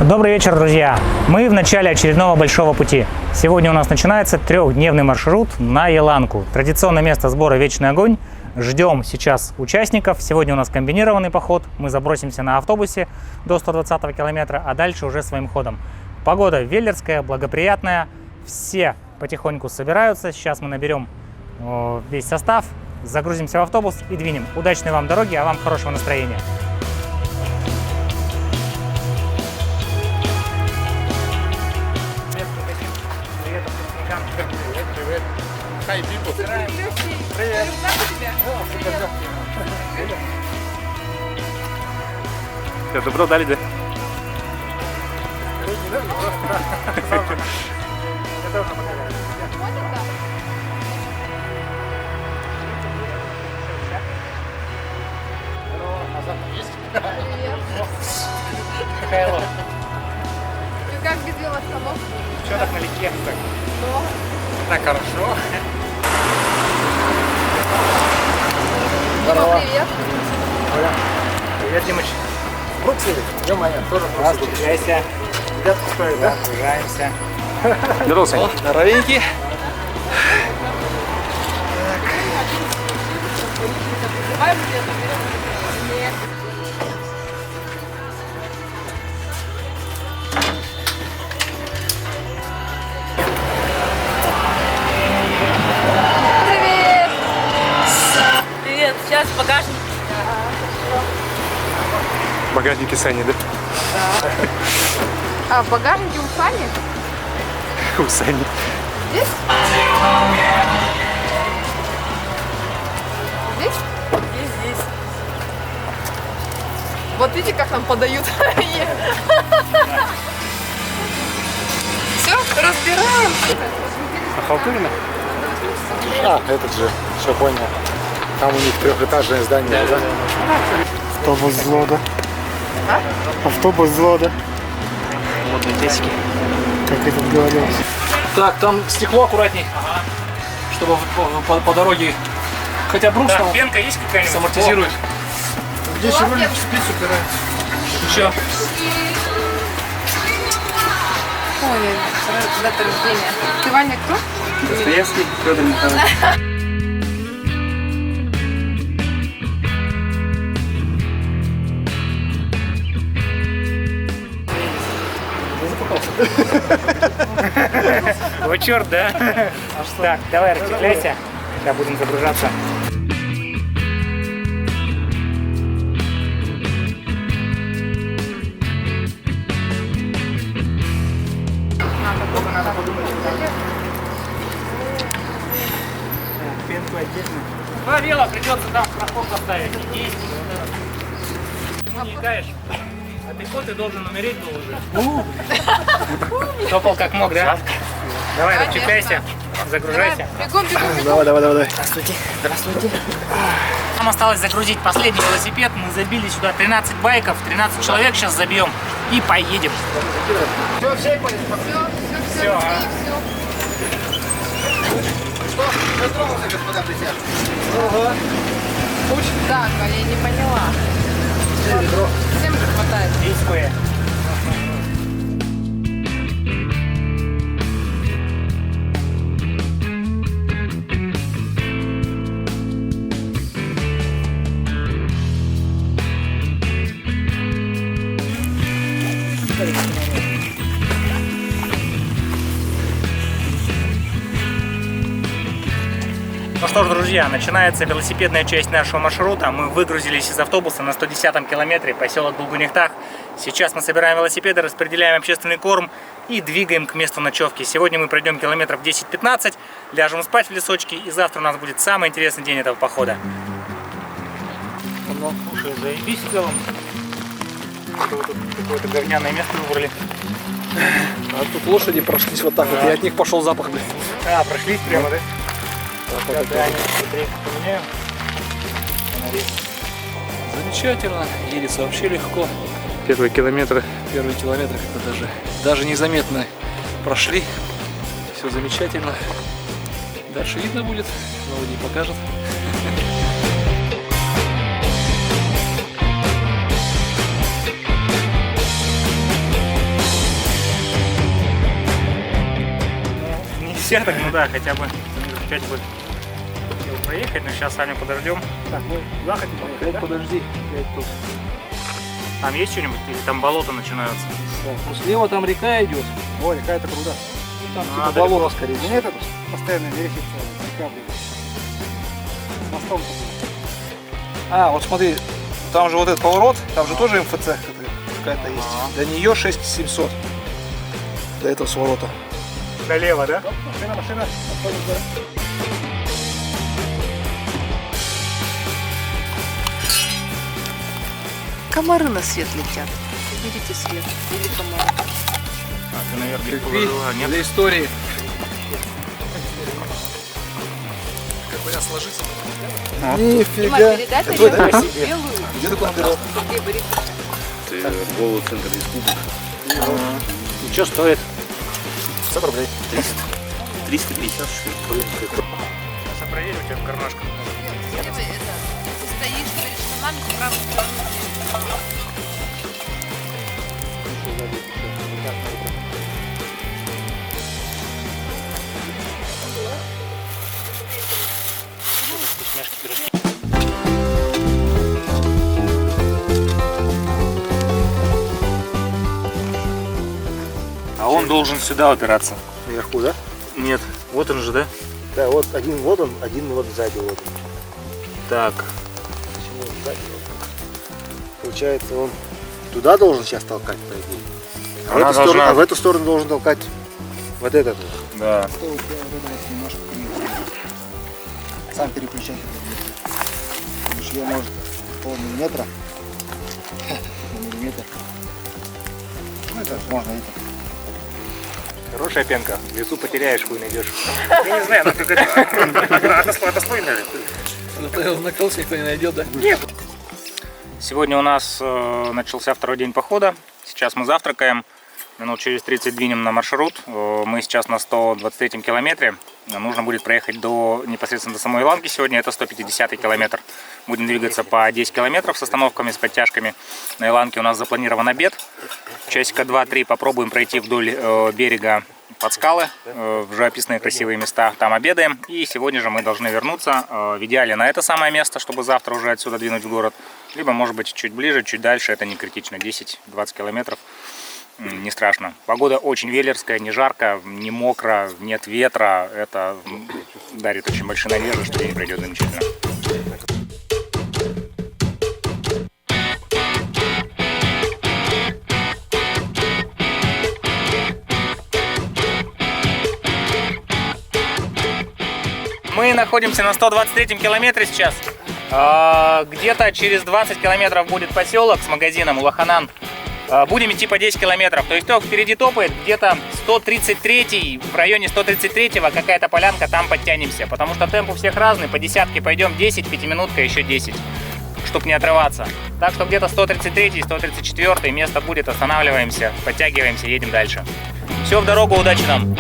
Добрый вечер, друзья! Мы в начале очередного большого пути. Сегодня у нас начинается трехдневный маршрут на Еланку. Традиционное место сбора «Вечный огонь». Ждем сейчас участников. Сегодня у нас комбинированный поход. Мы забросимся на автобусе до 120 километра, а дальше уже своим ходом. Погода веллерская, благоприятная. Все потихоньку собираются. Сейчас мы наберем весь состав, загрузимся в автобус и двинем. Удачной вам дороги, а вам хорошего настроения. Hi, people. Привет. Все, добро дали, да? Михайло, Ты как без велостанов? что так налегке? Так хорошо. Дима, привет. Привет, Димыч. Бруксели. Ё-моё, тоже бруксели. Встречайся. Ребята стоят, да? Загружаемся. Здорово, Сань. Здоровенький. Давай где-то берем. Нет. Привет. Привет. Сейчас багажник. Багажники Сани, да? А в багажнике у Сани? У Сани. Здесь? Здесь? И здесь. Вот видите, как нам подают. Все, разбираем. А халтурина? А, этот же, все понял. Там у них трехэтажное здание, да? Автобус Злода. Автобус Злода. Модные тесики. Как этот говорил. Так, там стекло аккуратней, чтобы по дороге, хотя брус там Пенка есть какая-нибудь? амортизирует. Здесь рулик спиц упирается. Еще. Ой, дата рождения. Ты Ваня кто? Достоевский, Федор Михайлович. Вот черт, да? Так, давай расчехляйся. Сейчас будем загружаться. Надо подумать. Пенку отдельно. Два вела придется там страховку оставить. Есть. Почему не икаешь? А ты кот и должен умереть был уже. Топал как мог, да? Давай, расчехляйся, загружайся. Бегом, бегом, бегом. Давай. Здравствуйте. Здравствуйте. Нам осталось загрузить последний велосипед. Мы забили сюда 13 байков, 13 человек сейчас забьем и поедем. Все, Всё, а? Так, а я не поняла. Всем же хватает. Рискуя. Ну что ж, друзья, начинается велосипедная часть нашего маршрута. Мы выгрузились из автобуса на 110-м километре, поселок Булгунихтах. Сейчас мы собираем велосипеды, распределяем общественный корм и двигаем к месту ночевки. Сегодня мы пройдем километров 10-15, ляжем спать в лесочке, и завтра у нас будет самый интересный день этого похода. Ну, слушай, заебись в целом. Что вы тут какое-то говняное место выбрали? А тут лошади прошлись вот так вот, и от них пошел запах, блин. А, прошлись прямо, да? Сейчас я батарейку поменяю. Замечательно, едется вообще легко. Первые километры. Первые километры как-то даже незаметно прошли. Все замечательно. Дальше видно будет, но не покажет. десяток, ну да, хотя бы минут 5 бы хотел проехать, но сейчас сами подождем. Так, ну, захотим поехать, да? Подожди. Там есть что-нибудь или там болота начинаются? Ну, слева там река идет. О, река это круто. Там Ну, типа надо болото, скорее Мне всего. это постоянно мерещится река, блин. С мостом. А, вот смотри, там же вот этот поворот, там же тоже МФЦ какая-то есть. До нее 6700. До этого сворота. Налево, да? Машина. Отходим, да. Комары на свет летят. Видите свет? Или комары? А, ты, наверное, их Как положила. Нет? для истории. Как у меня сложится. Дима, Нифига. передай Какой тарелку да? белую. Где такой пирог? Где борис? Голову центра республики. И что стоит? 100 рублей. 350, что ли? Сейчас я проверю, у тебя в кармашках. Где вы это? Ты стоишь перед штанами с правой стороны. Вкусняшки, пирожки. А он должен сюда упираться. Наверху, да? Нет, вот он же, да? Да, вот один вот он, один вот сзади вот. Так, Почему он сзади? Вот? Получается, он туда должен сейчас толкать, по идее. А, Она должна- в эту сторону должен толкать вот этот вот. да. Что у тебя вот это вот немножко сам переключай. Потому что я, может, полмиллиметра на миллиметр. Ну это можно это. Хорошая пенка. В лесу потеряешь, хуй найдешь. Я не знаю, она только отослой, наверное. На колесе никто не найдет, да? Сегодня у нас начался второй день похода. Сейчас мы завтракаем. Минут через 30 двинем на маршрут. Мы сейчас на 123 километре. Нужно будет проехать непосредственно до самой Иланки сегодня. Это 150 километр. Будем двигаться по 10 километров с остановками, с подтяжками. На Иланке у нас запланирован обед. Часика 2-3 попробуем пройти вдоль берега под скалы, в живописные красивые места. Там обедаем. И сегодня же мы должны вернуться в идеале на это самое место, чтобы завтра уже отсюда двинуть в город. Либо, может быть, чуть ближе, чуть дальше. Это не критично. 10-20 километров. Не страшно. Погода очень велерская, не жарко, не мокро, нет ветра. Это дарит очень большие надежды, что день пройдет замечательно. Мы находимся на 123 километре сейчас. Где-то через 20 километров будет поселок с магазином Улаханан. Будем идти по 10 километров. То есть кто впереди топает, где-то 133, в районе 133-го какая-то полянка, там подтянемся. Потому что темп у всех разный, по десятке пойдем 10, пятиминутка еще 10, чтобы не отрываться. Так что где-то 133, 134 место будет, останавливаемся, подтягиваемся, едем дальше. Все, в дорогу, удачи нам!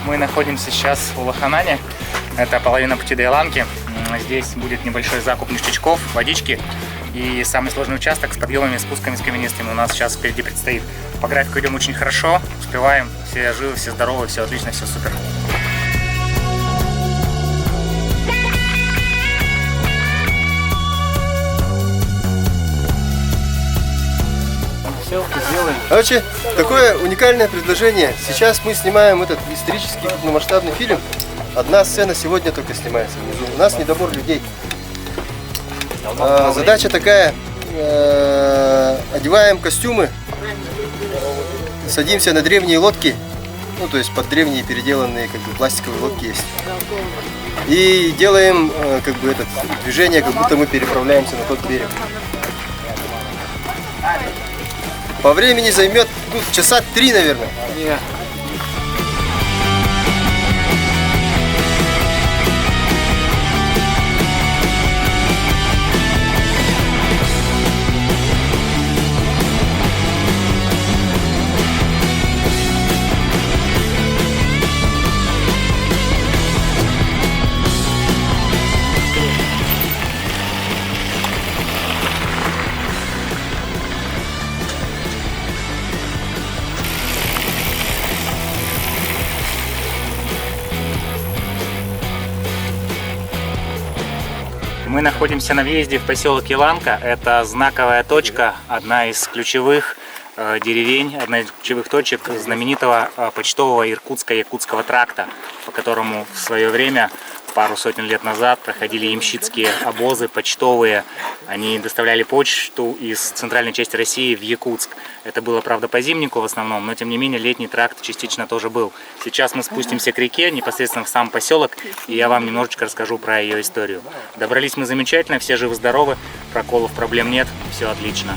Мы находимся сейчас в Улаханане. Это половина пути до Иланки. Здесь будет небольшой закуп ништячков, водички. И самый сложный участок с подъемами, спусками, с каменистыми у нас сейчас впереди предстоит. По графику идем очень хорошо, успеваем. Все живы, все здоровы, все отлично, все супер. Селфи сделаем. Короче, такое уникальное предложение. Сейчас мы снимаем этот исторический крупномасштабный фильм. Одна сцена сегодня только снимается внизу. У нас недобор людей. Задача такая, одеваем костюмы, садимся на древние лодки, ну то есть под древние переделанные как бы пластиковые лодки есть. И делаем как бы это движение, как будто мы переправляемся на тот берег. По времени займет часа 3, наверное. Мы находимся на въезде в поселок Еланка. Это знаковая точка, одна из ключевых деревень, одна из ключевых точек знаменитого почтового Иркутско-Якутского тракта, по которому в свое время, пару сотен лет назад, проходили ямщицкие обозы почтовые. Они доставляли почту из центральной части России в Якутск. Это было, правда, по зимнику в основном, но тем не менее летний тракт частично тоже был. Сейчас мы спустимся к реке, непосредственно в сам поселок, и я вам немножечко расскажу про ее историю. Добрались мы замечательно, все живы-здоровы, проколов, проблем нет, все отлично.